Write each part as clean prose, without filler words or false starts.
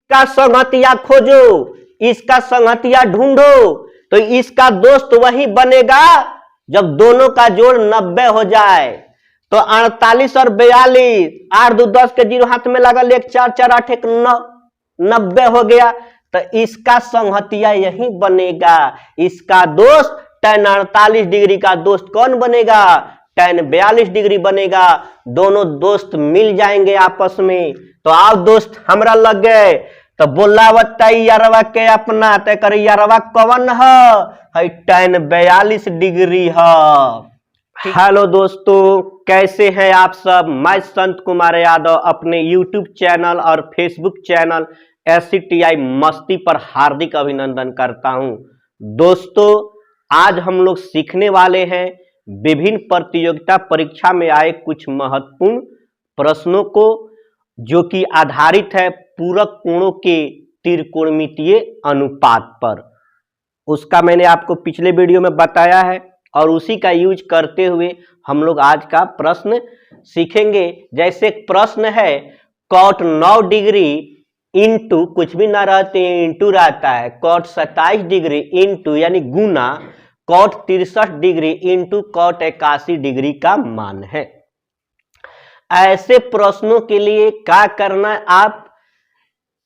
इसका संगतिया खोजो, इसका संगतिया ढूंढो। तो इसका दोस्त वही बनेगा जब दोनों का जोड़ 90 हो जाए। तो 48 और 42, 8 2 10 के 0 हाथ में लगल, 1 4 4 8 1 9, 90 हो गया। तो इसका संगतिया यही बनेगा। इसका दोस्त tan 48 डिग्री का दोस्त कौन बनेगा? tan 42 डिग्री बनेगा। दोनों दोस्त मिल जाएंगे आपस में। तो आओ दोस्त हमरा लग गए। तो बोला यारवा के अपना तय कर यारवा कौन है? tan 42 डिग्री है। हेलो दोस्तों, कैसे हैं आप सब? मैं संत कुमार यादव अपने YouTube चैनल और Facebook चैनल SCTI मस्ती पर हार्दिक अभिनंदन करता हूं। दोस्तों, आज हम लोग सीखने वाले हैं विभिन्न प्रतियोगिता परीक्षा में आए कुछ महत्वपूर्ण प्रश्नों को, जो कि आधारित है पूरक कोणों के त्रिकोणमितीय अनुपात पर। उसका मैंने आपको पिछले वीडियो में बताया है और उसी का यूज करते हुए हम लोग आज का प्रश्न सीखेंगे। जैसे प्रश्न है cot 9 डिग्री इंटू कुछ भी ना रहते हैं, इंटू रहता है, cot 27 डिग्री इंटू यानी गुना cot 63 degree into cot 81 degree का मान है। ऐसे प्रश्नों के लिए क्या करना है? आप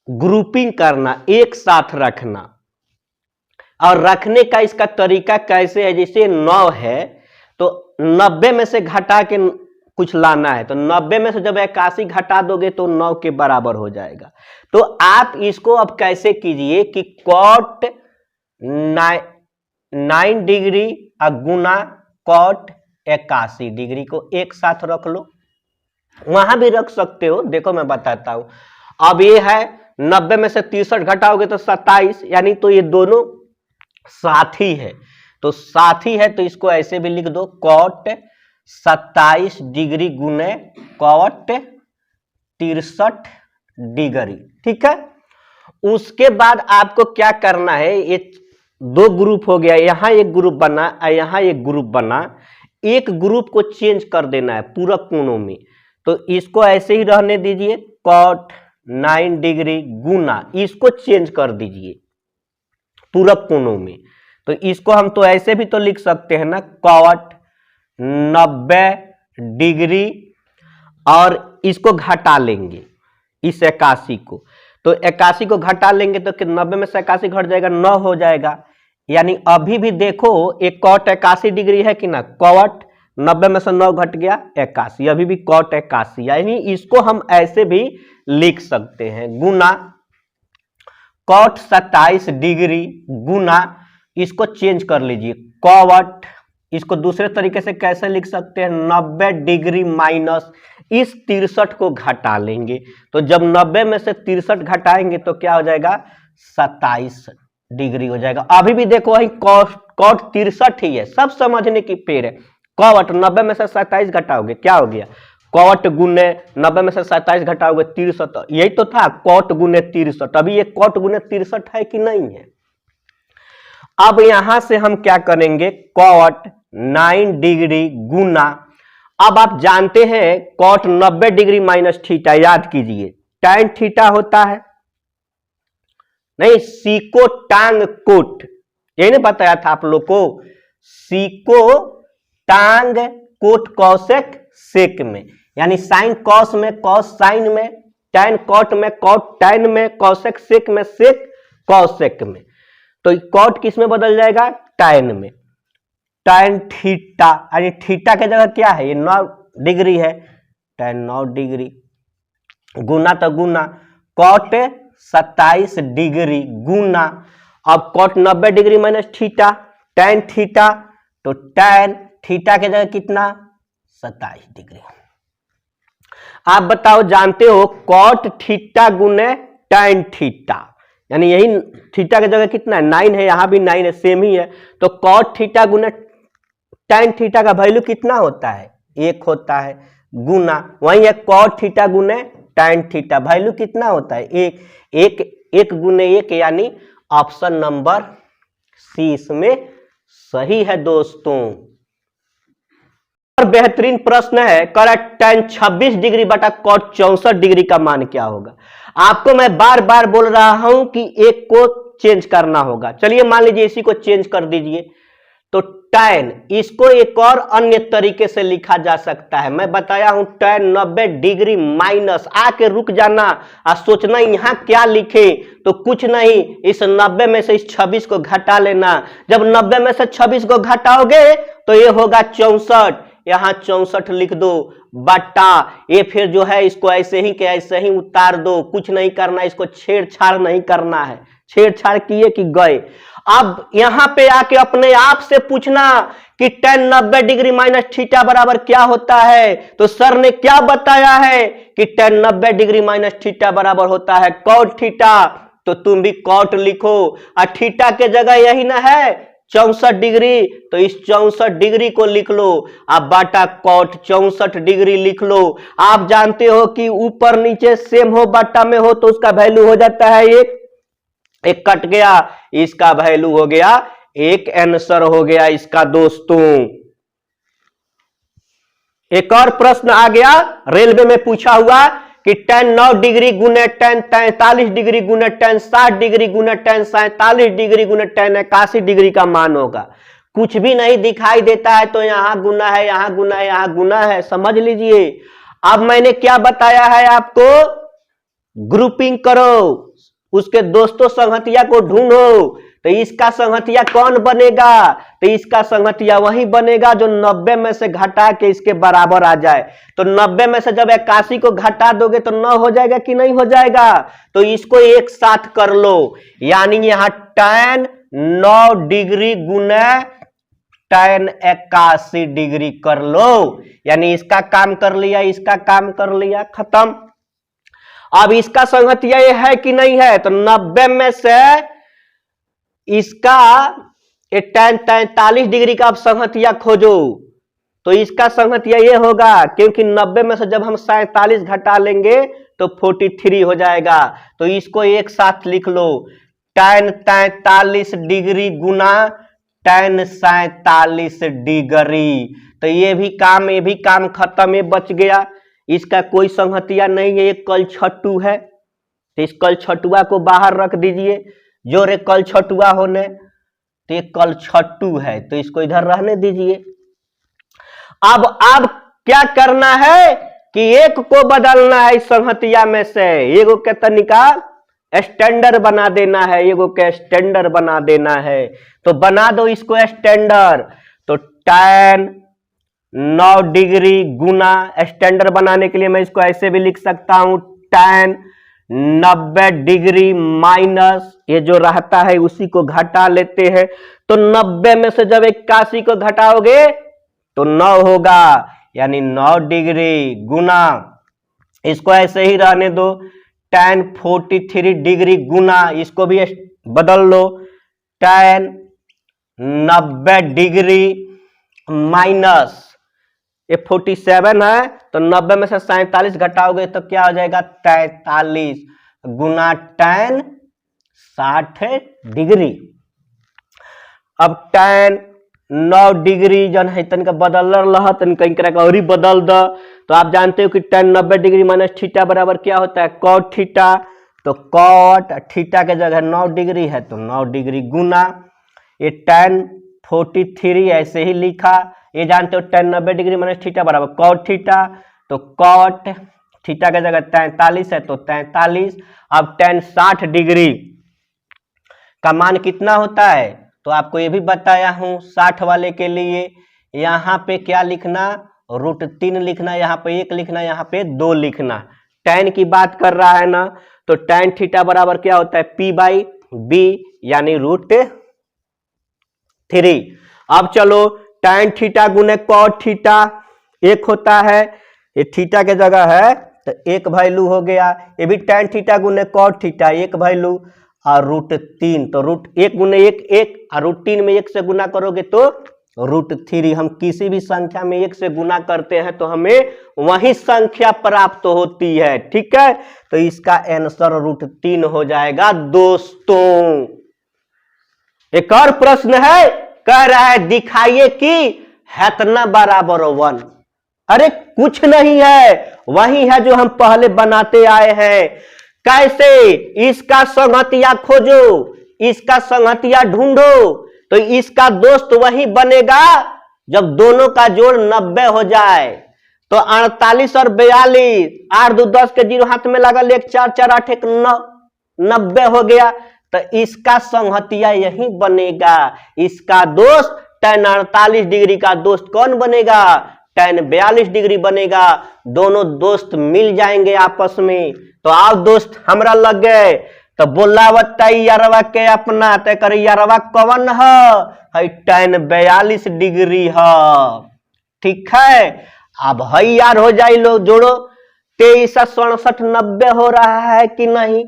ग्रुपिंग करना, एक साथ रखना। और रखने का इसका तरीका कैसे है? जैसे 9 है तो 90 में से घटा के कुछ लाना है। तो 90 में से जब 81 घटा दोगे तो 9 के बराबर हो जाएगा। तो आप इसको अब कैसे कीजिए कि cot 9 डिग्री गुना cot 81 डिग्री को एक साथ रख लो। वहां भी रख सकते हो, देखो मैं बताता हूं। अब ये है 90 में से 63 घटाओगे तो 27, यानी तो ये दोनों साथी है। तो साथी है तो इसको ऐसे भी लिख दो, cot 27 डिग्री गुने cot 63 डिग्री। ठीक है। उसके बाद आपको क्या करना है? ये दो ग्रुप हो गया, यहां एक ग्रुप बना और यहां एक ग्रुप बना। एक ग्रुप को चेंज कर देना है पूरक कोणों में। तो इसको ऐसे ही रहने दीजिए, cot 9 डिग्री गुना, इसको चेंज कर दीजिए पूरक कोणों में। तो इसको हम तो ऐसे भी तो लिख सकते हैं ना, cot 90 डिग्री, और इसको घटा लेंगे इस 81 को। तो 81 को घटा लेंगे तो 90 में से 81 घट जाएगा, 9 हो जाएगा। यानी अभी भी देखो एक cot 81 डिग्री है कि ना, cot 90 में से 9 घट गया 81, अभी भी cot 81। यानी इसको हम ऐसे भी लिख सकते हैं, गुना cot 27 डिग्री गुना, इसको चेंज कर लीजिए cot, इसको दूसरे तरीके से कैसे लिख सकते हैं, 90 डिग्री माइनस इस 63 को घटा लेंगे। तो जब 90 में से 63 घटाएंगे तो क्या हो जाएगा, 27 डिग्री हो जाएगा। अभी भी देखो वही cot 63 ही है, सब समझने की पेड़ है। cot 90 में से 27 घटाओगे क्या हो गया, cot गुने 90 में से 27 घटाओगे 63, यही तो था cot गुने 63। अभी ये cot गुने 63 है कि नहीं है? अब यहां से हम क्या करेंगे, cot 9 डिग्री गुना, अब आप जानते हैं cot 90 डिग्री माइनस थीटा, याद कीजिए tan थीटा होता है, नहीं सीको टांग कोट, यही नहीं बताया था आप लोग को, सीको टांग कोट कौशेक सेक में, यानी साइन कॉस में, कॉस साइन में, tan कॉट में, कॉट tan में, कौशेक सेक में, सेक कौशेक में। तो कॉट किस में बदल जाएगा, tan में। tan थीटा, यानी थीटा की जगह क्या है, ये 9 डिग्री है, tan 9 डिग्री गुना, तो गुना cot 27 डिग्री गुना, अब cot 90 degree minus theta, tan theta, तो tan थीटा की जगह कितना, 27 डिग्री। आप बताओ, जानते हो cot थीटा गुने tan थीटा, यानी यही थीटा की जगह कितना है, 9 है, यहां भी 9 है, सेम ही है। तो cot थीटा गुने tan थीटा का वैल्यू कितना होता है, 1 होता है, गुना वही है cot थीटा गुने tan थीटा, वैल्यू कितना होता है, 1, 1 गुने 1, यानी ऑप्शन नंबर सी इसमें सही है दोस्तों। और बेहतरीन प्रश्न है, करेक्ट tan 26 डिग्री बटा cot 64 डिग्री का मान क्या होगा। आपको मैं बार बार बोल रहा हूं कि एक को चेंज करना होगा। चलिए मान लीजिए इसी को चेंज कर दीजिए, तो tan इसको एक और अन्य तरीके से लिखा जा सकता है। मैं बताया हूं tan 90 डिग्री माइनस, आके रुक जाना और सोचना यहां क्या लिखे, तो कुछ नहीं, इस 90 में से इस 26 को घटा लेना। जब 90 में से 26 को घटाओगे तो ये होगा 64, यहां 64 लिख दो बटा ये, फिर जो है इसको ऐसे ही के ऐसे ही उतार दो, कुछ नहीं करना, इसको छेड़छाड़ नहीं करना है। छेड़छाड़ किए कि गए। अब यहां पे आके अपने आप से पूछना कि tan 90 डिग्री माइनस थीटा बराबर क्या होता है, तो सर ने क्या बताया है कि tan 90 डिग्री माइनस थीटा बराबर होता है cot थीटा, तो तुम भी cot लिखो, और थीटा के जगह यही ना है 64 डिग्री, तो इस 64 डिग्री को लिख लो, आप बाटा cot 64 डिग्री लिख लो। आप जानते हो कि ऊपर नीचे सेम हो, बाटा में हो तो उसका वैल्यू हो जाता है एक कट गया, इसका वैल्यू हो गया एक, आंसर हो गया इसका दोस्तों। एक और प्रश्न आ गया रेलवे में पूछा हुआ कि tan 9 डिग्री गुने tan 43 डिग्री गुने tan 60 डिग्री गुने tan 47 डिग्री गुने tan 81 डिग्री का मान होगा। कुछ भी नहीं दिखाई देता है तो यहां गुना है, यहां गुना है, यहां गुना है, समझ लीजिए। अब मैंने क्या बताया है आपको, ग्रुपिंग करो, उसके दोस्तों संगतिया को ढूंढो, तो इसका संगतिया कौन बनेगा, तो इसका संगतिया वही बनेगा जो 90 में से घटा के इसके बराबर आ जाए। तो 90 में से जब 81 को घटा दोगे तो 9 हो जाएगा कि नहीं हो जाएगा, तो इसको एक साथ कर लो, यानी यहां tan 9 डिग्री गुना tan 81 डिग्री कर लो, यानी इसका काम कर लिया, इसका काम कर लिया, खत्म। अब इसका संगतिया ये है कि नहीं है, तो 90 में से इसका tan 43 डिग्री का आप संगतिया खोजो, तो इसका संगतिया ये होगा, क्योंकि 90 में से जब हम 47 घटा लेंगे तो 43 हो जाएगा, तो इसको एक साथ लिख लो, tan 43 डिग्री गुना tan 47 डिग्री, तो ये भी काम खत्म, ये बच गया। इसका कोई संगतिया नहीं है, ये कल छट्टू है, तो इस कल छटुआ को बाहर रख दीजिए, जो रे कल छटुआ होने, तो ये कल छट्टू है, तो इसको इधर रहने दीजिए। अब क्या करना है कि एक को बदलना है इस संगतिया में से, एगो के तनिका स्टैंडर्ड बना देना है, एगो के स्टैंडर्ड बना देना है, तो बना दो इसको स्टैंडर्ड। तो tan 9 डिग्री गुना, स्टैंडर्ड बनाने के लिए मैं इसको ऐसे भी लिख सकता हूं, tan 90 डिग्री माइनस ये जो रहता है उसी को घटा लेते हैं, तो 90 में से जब 81 को घटाओगे तो 9 होगा, यानी 9 डिग्री गुना, इसको ऐसे ही रहने दो, tan 43 डिग्री गुना, इसको भी बदल लो, tan 90 डिग्री माइनस ये 47 है, तो 90 में से 47 घटाओगे तो क्या हो जाएगा 43 गुना tan 60 डिग्री। अब tan 9 डिग्री जन है तनिका बदल रहा, तनिका और ही बदल द, तो आप जानते हो कि tan 90 डिग्री माइनस थीटा बराबर क्या होता है cot थीटा, तो cot थीटा के जगह 9 डिग्री है तो 9 डिग्री गुना ये tan 43 ऐसे ही लिखा, ये जानते हो tan 90 डिग्री माइनस थीटा बराबर cot थीटा, तो cot थीटा के जगह 43 है तो 43। अब tan 60 डिग्री का मान कितना होता है, तो आपको ये भी बताया हूं 60 वाले के लिए, यहाँ पे क्या लिखना, √3 लिखना, यहाँ पे 1 लिखना, यहाँ पे 2 लिखना। tan की बात कर रहा है ना, तो tan थीटा बराबर क्या होता है p/b यानी √3। अब चलो tan थीटा गुने cot थीटा 1 होता है, ये थीटा के जगह है तो 1 वैल्यू हो गया, ये भी tan थीटा गुने cot थीटा 1 वैल्यू, और √3 तो √1 गुने 1 1, और √3 में 1 से गुना करोगे तो √3। हम किसी भी संख्या में 1 से गुना करते हैं तो हमें वही संख्या प्राप्त होती है, ठीक है, तो इसका आंसर √3 हो जाएगा दोस्तों। एक और प्रश्न है, कह रहा है दिखाइए कि हेतना बराबर 1। अरे कुछ नहीं है, वही है जो हम पहले बनाते आए हैं, कैसे? इसका संगतिया खोजो, इसका संगतिया ढूंढो। तो इसका दोस्त वही बनेगा जब दोनों का जोड़ 90 हो जाए। तो 48 और 42, 8 2 10 के 0 हाथ में लगा, 1 4 4 8 1 9, 90 हो गया। तो इसका संगतिया यही बनेगा, इसका दोस्त tan 48 डिग्री का दोस्त कौन बनेगा? tan 42 डिग्री बनेगा। दोनों दोस्त मिल जाएंगे आपस में। तो आप दोस्त हमरा लग गए, तो बोला यारवा के अपना कर यारवा कौन है? tan 42 डिग्री है। ठीक है, अब है यार हो जाए लो, जोड़ो 23 67 90 हो रहा है कि नहीं?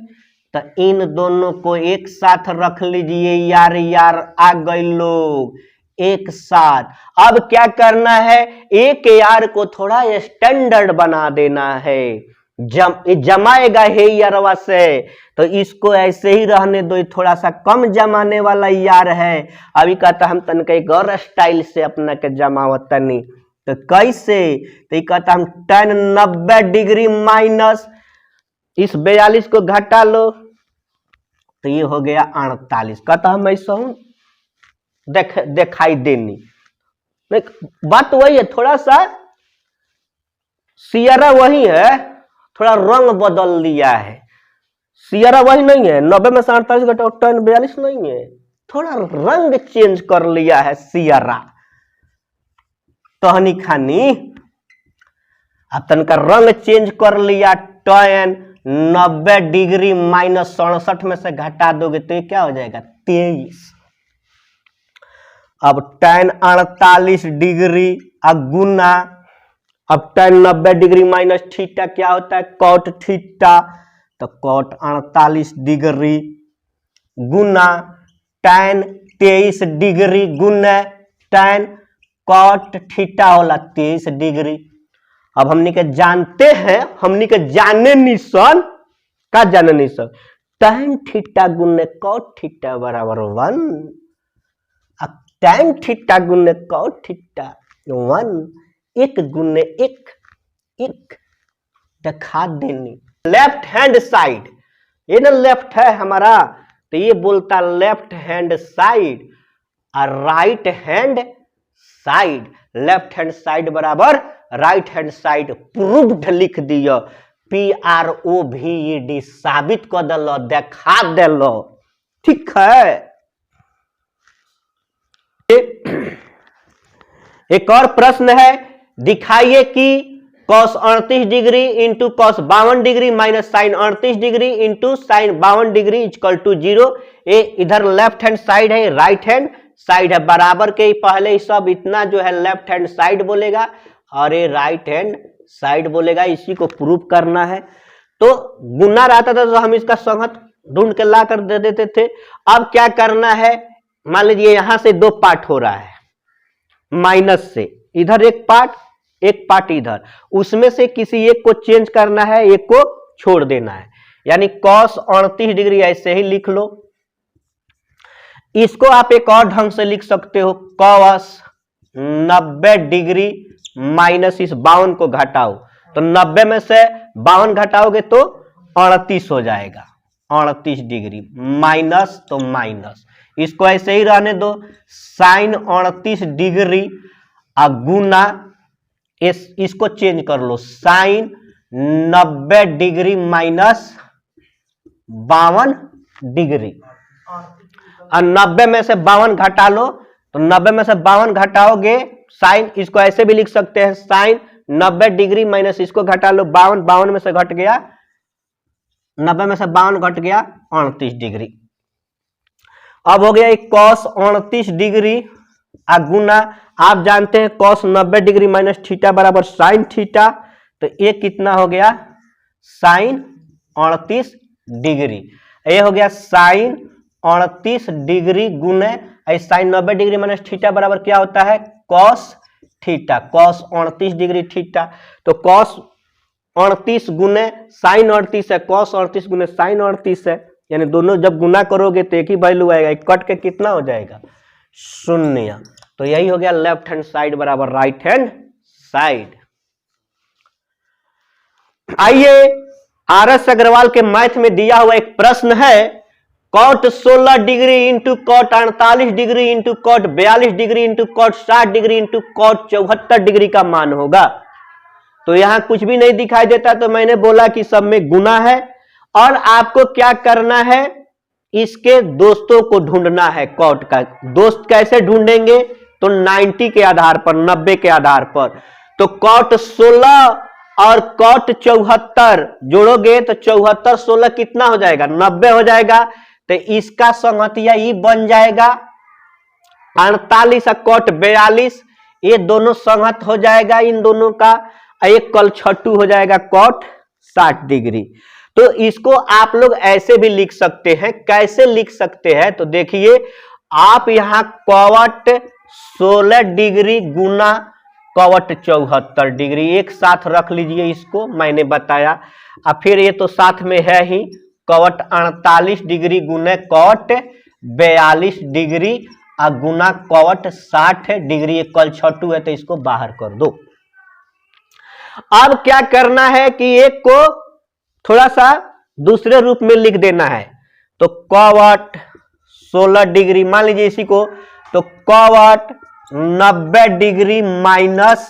तो इन दोनों को एक साथ रख लीजिए यार, यार आ गए लोग एक साथ। अब क्या करना है, एक यार को थोड़ा स्टैंडर्ड बना देना है। जमाएगा है यारवा से, तो इसको ऐसे ही रहने दो, थोड़ा सा कम जमाने वाला यार है। अभी कहता हम तन के और स्टाइल से अपना के जमावत तनी। तो कैसे? तो कहता हम tan 90 डिग्री माइनस इस 42 को घटा लो, तो ये हो गया 48। कहता हम ऐसा हूं दिखाई देनी, बात वही है, थोड़ा सा सियारा वही है, थोड़ा रंग बदल दिया है। सियारा वही नहीं है, 90 में से 48 घटाओ tan 42 नहीं है, थोड़ा रंग चेंज कर लिया है सियारा। तहनी खानी अब तनका रंग चेंज कर लिया। tan 90 डिग्री माइनस 67 में से घटा दोगे तो ये क्या हो जाएगा? 23। अब tan 48 डिग्री गुना, अब tan 90 डिग्री माइनस थीटा क्या होता है? cot theta. तो cot 48 डिग्री गुना tan 23 डिग्री गुना tan cot थीटा होला 23 डिग्री। अब हमने के जानते हैं, हमने के जाने निशान का जाने निशान, tan थीटा गुने cot थीटा बराबर 1। अब tan थीटा गुने cot थीटा 1, एक गुने एक, एक दिखा देनी। लेफ्ट हैंड साइड, ये ना लेफ्ट है हमारा, तो ये बोलता लेफ्ट हैंड साइड और right hand side. Left hand side बराबर राइट हैंड साइड, प्रूव्ड लिख दियो, PROVED साबित कर दिलो, दिखा दिलो। ठीक है, एक और प्रश्न है, दिखाइए कि cos 38 degree into cos 52 degree minus sine 38 degree into sine 52 degree equal to 0। ये इधर लेफ्ट हैंड साइड है, राइट हैंड साइड है, बराबर के ही पहले ही सब इतना जो है लेफ्ट हैंड साइड बोलेगा और ये राइट हैंड साइड बोलेगा। इसी को प्रूव करना है। तो गुना रहता था तो हम इसका संगत ढूंढ के ला कर दे देते थे। अब क्या करना है, मान लीजिए यहां से दो पार्ट हो रहा है, माइनस से इधर एक पार्ट इधर, उसमें से किसी एक को चेंज करना है, एक को छोड़ देना है। यानी cos 38 डिग्री ऐसे ही लिख लो। इसको आप एक और ढंग से लिख सकते हो, cos 90 डिग्री माइनस इस 52 को घटाओ, तो 90 में से 52 घटाओगे तो 38 हो जाएगा। 38 डिग्री माइनस तो माइनस, इसको ऐसे ही रहने दो, साइन 38 डिग्री गुना इसको चेंज कर लो, साइन 90 डिग्री माइनस 52 डिग्री, और 90 में से 52 घटा लो, तो 90 में से 52 घटाओगे, साइन इसको ऐसे भी लिख सकते हैं, साइन 90 डिग्री माइनस इसको घटा लो 52, 52 में से घट गया, 90 में से 52 घट गया 38 डिग्री। अब हो गया एक cos 38 डिग्री गुना, आप जानते हैं cos 90 डिग्री माइनस थीटा बराबर साइन थीटा, तो ये कितना हो गया, साइन 38 डिग्री। ये हो गया साइन 38 डिग्री गुने साइन 90 डिग्री माइनस थीटा बराबर क्या होता है, cos theta, cos 38 degree theta. तो cos 38 गुने साइन 38 है, cos 38 गुने साइन 38 है, यानी दोनों जब गुना करोगे तो एक ही वैल्यू आएगा, कट के कितना हो जाएगा, शून्य। तो यही हो गया लेफ्ट हैंड साइड बराबर राइट हैंड साइड। आइए आर.एस. अग्रवाल के मैथ में दिया हुआ एक प्रश्न है, cot 16 degree into cot 48 degree into cot 42 degree into cot 60 degree into cot 74 degree का मान होगा। तो यहां कुछ भी नहीं दिखाई देता, तो मैंने बोला कि सब में गुना है। और आपको क्या करना है, इसके दोस्तों को ढूंढना है। कॉट का दोस्त कैसे ढूंढेंगे, तो 90 के आधार पर, 90 के आधार पर। तो कॉट 16 और कॉट 74 जोड़ोगे तो 74 16 कितना हो जाएगा, 90 हो जाएगा। तो इसका संगतिया ये बन जाएगा 48 और कॉट 42, ये दोनों संगत हो जाएगा इन दोनों का। एक कल छट्टू हो जाएगा कॉट 60 डिग्री। तो इसको आप लोग ऐसे भी लिख सकते हैं। कैसे लिख सकते हैं, तो देखिए आप यहां कॉट 16 डिग्री गुना कॉट 74 डिग्री एक साथ रख लीजिए, इसको मैंने बताया। और फिर ये तो साथ में है ही, कॉट 48 डिग्री गुने कॉट 42 डिग्री और गुना कॉट 60 डिग्री। एक कल छट्टू है तो इसको बाहर कर दो। अब क्या करना है कि एक को थोड़ा सा दूसरे रूप में लिख देना है। तो कॉट 16 डिग्री मान लीजिए इसी को, तो कॉट 90 डिग्री माइनस,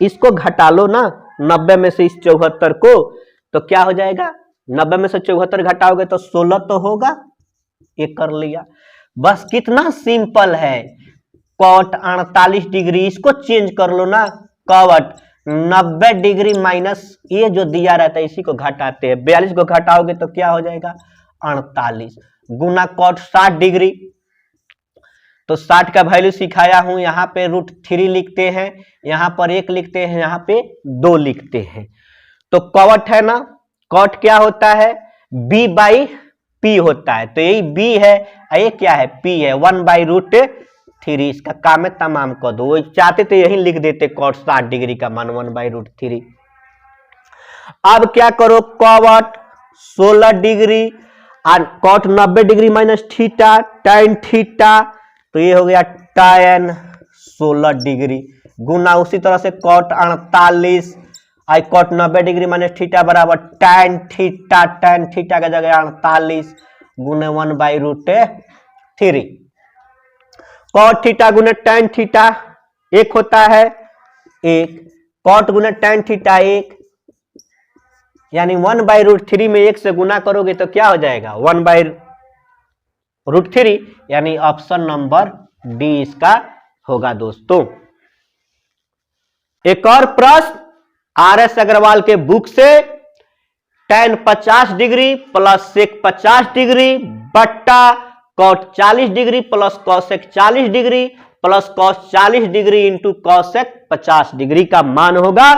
इसको घटा लो ना 90 में से इस 74 को, तो क्या हो जाएगा, 90 में से 74 घटाओगे तो 16 तो होगा। ये कर लिया, बस कितना सिंपल है। कॉट 48 डिग्री, इसको चेंज कर लो ना, कॉट 90 डिग्री माइनस ये जो दिया रहता है इसी को घटाते हैं, 42 को घटाओगे तो क्या हो जाएगा 48 गुना कॉट 60 डिग्री। तो 60 का वैल्यू सिखाया हूं, यहाँ पे √3 लिखते हैं, यहाँ पर 1 लिखते हैं, यहाँ पे 2 लिखते हैं। तो कॉट है ना, कॉट क्या होता है, b/p होता है। तो यही b है, ये क्या है, p है, 1/√3। इसका काम है तमाम कर दो। वो चाहते तो यही लिख देते कॉट 60 डिग्री का मान 1/√3। अब क्या करो, कॉट 16 डिग्री और cot 90 degree minus theta tan theta, तो ये हो गया tan 16 डिग्री गुना उसी तरह से कॉट 48 आई कॉट 90 डिग्री माइनस थीटा बराबर tan थीटा का जगह 48 गुने 1/√3। कॉट थीटा गुने tan थीटा 1 होता है 1, कॉट गुने tan थीटा 1, यानी 1/√3 में 1 से गुना करोगे तो क्या हो जाएगा 1/√3, यानी ऑप्शन नंबर डी इसका होगा दोस्तों। एक और प्रश्न आर.एस. अग्रवाल के बुक से, tan 50 degree plus sec 50 degree बट्टा cot 40 degree plus cosec 40 degree plus cos 40 degree into cosec 50 degree का मान होगा।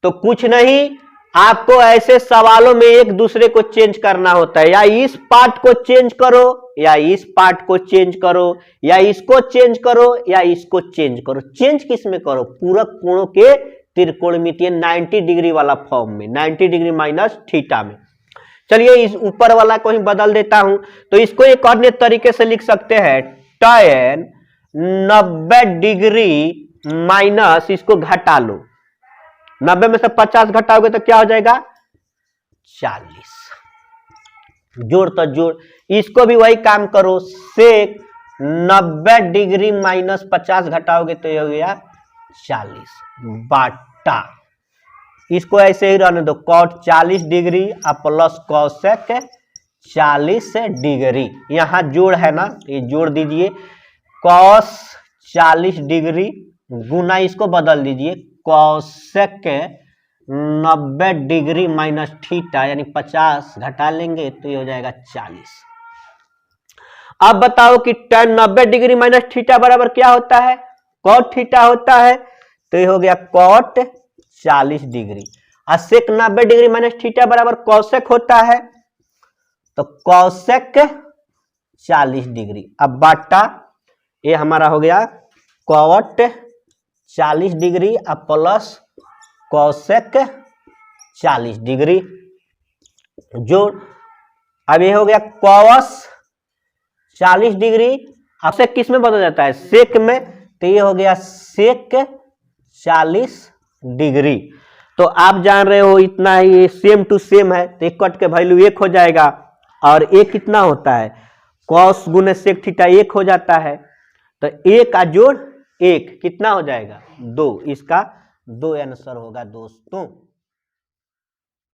तो कुछ नहीं, आपको ऐसे सवालों में एक दूसरे को चेंज करना होता है, या इस पार्ट को चेंज करो या इस पार्ट को चेंज करो या इसको चेंज करो या इसको चेंज करो। चेंज किस में करो, पूरक कोणों के त्रिकोणमितीय 90 डिग्री वाला फॉर्म में, 90 डिग्री माइनस थीटा में। चलिए इस ऊपर वाला को ही बदल देता हूं, तो इसको एक अन्य तरीके से लिख सकते हैं, tan 90 डिग्री माइनस, इसको घटा लो, 90 में से 50 घटाओगे तो क्या हो जाएगा 40, जोड़ तो जोड़, इसको भी वही काम करो, sec 90 डिग्री माइनस 50 घटाओगे तो ये हो गया 40 बाटा, इसको ऐसे ही रहने दो, cot 40 डिग्री और प्लस cosec 40 डिग्री, यहां जोड़ है ना, ये जोड़ दीजिए, cos 40 डिग्री गुना इसको बदल दीजिए cosec 90 डिग्री माइनस थीटा, यानी 50 घटा लेंगे तो ये हो जाएगा 40। अब बताओ कि tan 90 डिग्री माइनस थीटा बराबर क्या होता है, cot थीटा होता है, तो ये हो गया cot 40 डिग्री, और sec 90 डिग्री माइनस थीटा बराबर cosec होता है, तो cosec 40 डिग्री। अब बाटा ये हमारा हो गया cot 40 डिग्री और प्लस cosec 40 डिग्री, जोड़, अब ये हो गया cos 40 डिग्री, अब से किस में बदल जाता है sec में, तो ये हो गया sec 40 डिग्री। तो आप जान रहे हो इतना ये सेम टू सेम है, तो एक कट के वैल्यू 1 हो जाएगा। और एक कितना होता है, कॉस गुने सेक थीटा 1 हो जाता है। तो 1 का जोड़ 1 कितना हो जाएगा 2, इसका 2 आंसर होगा दोस्तों।